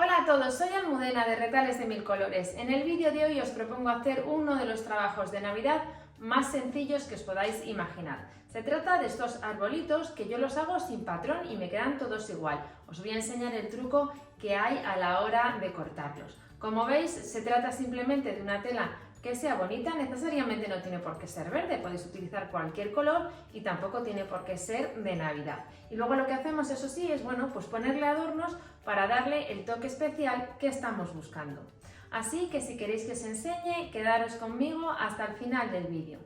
Hola a todos, soy Almudena de Retales de Mil Colores. En el vídeo de hoy os propongo hacer uno de los trabajos de Navidad más sencillos que os podáis imaginar. Se trata de estos arbolitos que yo los hago sin patrón y me quedan todos igual. Os voy a enseñar el truco que hay a la hora de cortarlos. Como veis, se trata simplemente de una tela que sea bonita, necesariamente no tiene por qué ser verde, podéis utilizar cualquier color y tampoco tiene por qué ser de Navidad. Y luego lo que hacemos, eso sí, es pues ponerle adornos para darle el toque especial que estamos buscando. Así que si queréis que os enseñe, quedaros conmigo hasta el final del vídeo.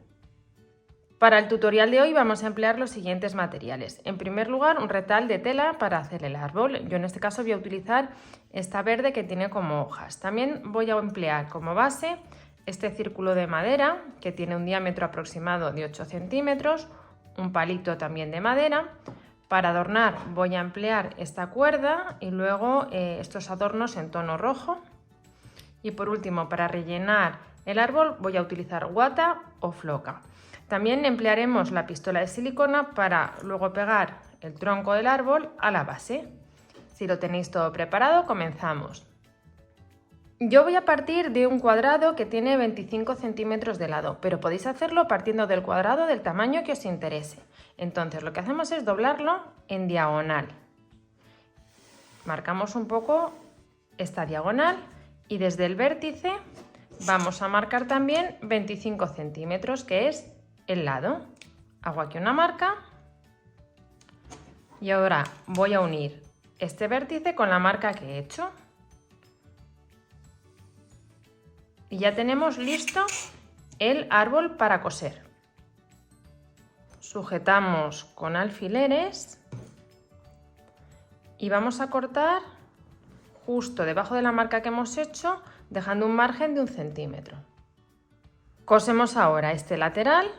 Para el tutorial de hoy vamos a emplear los siguientes materiales. En primer lugar, un retal de tela para hacer el árbol. Yo en este caso voy a utilizar esta verde que tiene como hojas. También voy a emplear como base este círculo de madera que tiene un diámetro aproximado de 8 centímetros, un palito también de madera. Para adornar voy a emplear esta cuerda y luego estos adornos en tono rojo. Y por último, para rellenar el árbol voy a utilizar guata o floca. También emplearemos la pistola de silicona para luego pegar el tronco del árbol a la base. Si lo tenéis todo preparado, comenzamos. Yo voy a partir de un cuadrado que tiene 25 centímetros de lado, pero podéis hacerlo partiendo del cuadrado del tamaño que os interese. Entonces lo que hacemos es doblarlo en diagonal. Marcamos un poco esta diagonal y desde el vértice vamos a marcar también 25 centímetros, que es el lado. Hago aquí una marca y ahora voy a unir este vértice con la marca que he hecho. Y ya tenemos listo el árbol para coser. Sujetamos con alfileres y vamos a cortar justo debajo de la marca que hemos hecho, dejando un margen de 1 centímetro. Cosemos ahora este lateral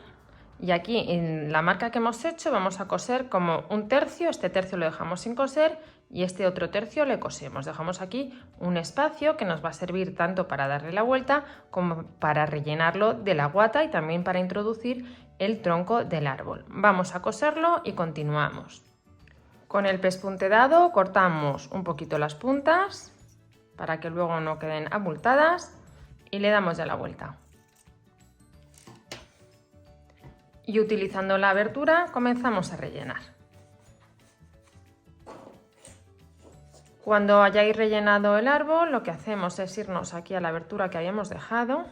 y aquí en la marca que hemos hecho vamos a coser como un tercio, este tercio lo dejamos sin coser y este otro tercio le cosemos. Dejamos aquí un espacio que nos va a servir tanto para darle la vuelta como para rellenarlo de la guata y también para introducir el tronco del árbol. Vamos a coserlo y continuamos. Con el pespunte dado cortamos un poquito las puntas para que luego no queden abultadas y le damos ya la vuelta. Y utilizando la abertura comenzamos a rellenar. Cuando hayáis rellenado el árbol, lo que hacemos es irnos aquí a la abertura que habíamos dejado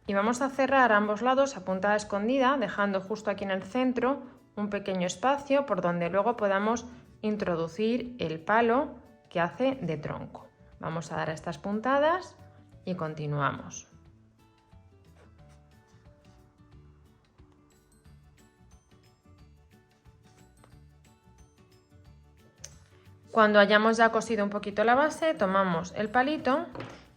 y vamos a cerrar ambos lados a puntada escondida, dejando justo aquí en el centro un pequeño espacio por donde luego podamos introducir el palo que hace de tronco. Vamos a dar a estas puntadas y continuamos. Cuando hayamos ya cosido un poquito la base, tomamos el palito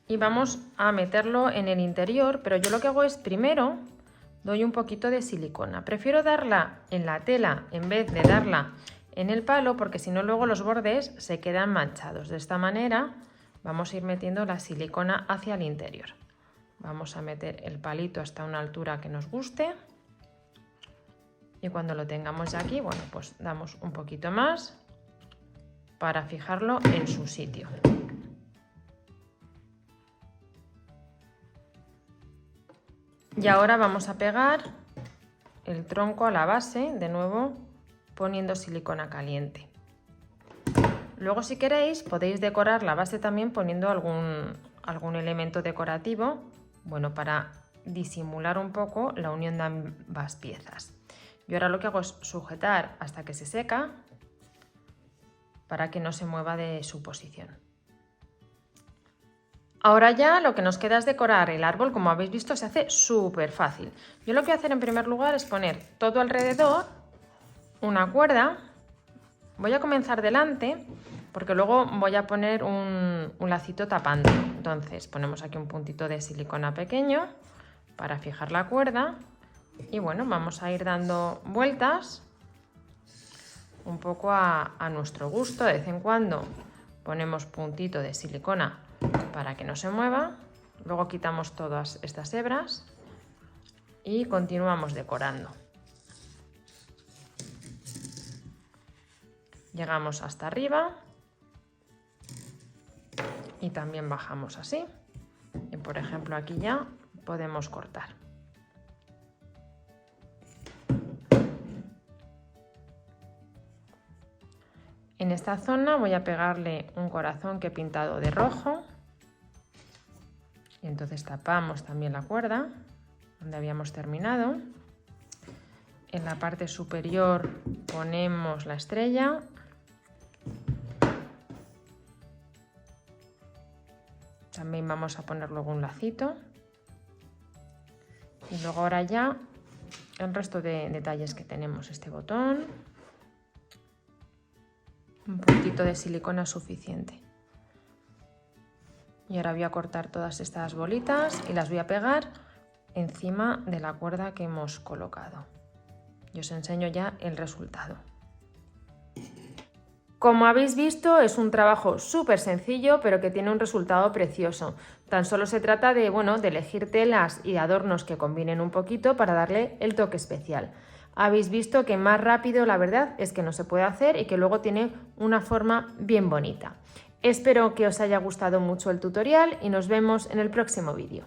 y vamos a meterlo en el interior, pero yo lo que hago es primero doy un poquito de silicona. Prefiero darla en la tela en vez de darla en el palo porque si no luego los bordes se quedan manchados. De esta manera vamos a ir metiendo la silicona hacia el interior. Vamos a meter el palito hasta una altura que nos guste y cuando lo tengamos ya aquí, bueno, pues damos un poquito más para fijarlo en su sitio. Y ahora vamos a pegar el tronco a la base, de nuevo poniendo silicona caliente. Luego si queréis podéis decorar la base también poniendo algún elemento decorativo, bueno, para disimular un poco la unión de ambas piezas. Yo ahora lo que hago es sujetar hasta que se seca, para que no se mueva de su posición. Ahora ya lo que nos queda es decorar el árbol. Como habéis visto, se hace súper fácil. Yo lo que voy a hacer en primer lugar es poner todo alrededor una cuerda. Voy a comenzar delante porque luego voy a poner un lacito tapando. Entonces ponemos aquí un puntito de silicona pequeño para fijar la cuerda y bueno, vamos a ir dando vueltas un poco a nuestro gusto. De vez en cuando ponemos puntito de silicona para que no se mueva, luego quitamos todas estas hebras y continuamos decorando. Llegamos hasta arriba y también bajamos así. Y por ejemplo aquí ya podemos cortar. En esta zona voy a pegarle un corazón que he pintado de rojo. Y entonces tapamos también la cuerda donde habíamos terminado. En la parte superior ponemos la estrella. También vamos a poner luego un lacito. Y luego ahora ya el resto de detalles que tenemos. Este botón. Un poquito de silicona suficiente. Y ahora voy a cortar todas estas bolitas y las voy a pegar encima de la cuerda que hemos colocado. Y os enseño ya el resultado. Como habéis visto, es un trabajo súper sencillo, pero que tiene un resultado precioso. Tan solo se trata de, de elegir telas y adornos que combinen un poquito para darle el toque especial. Habéis visto que más rápido, la verdad, es que no se puede hacer y que luego tiene una forma bien bonita. Espero que os haya gustado mucho el tutorial y nos vemos en el próximo vídeo.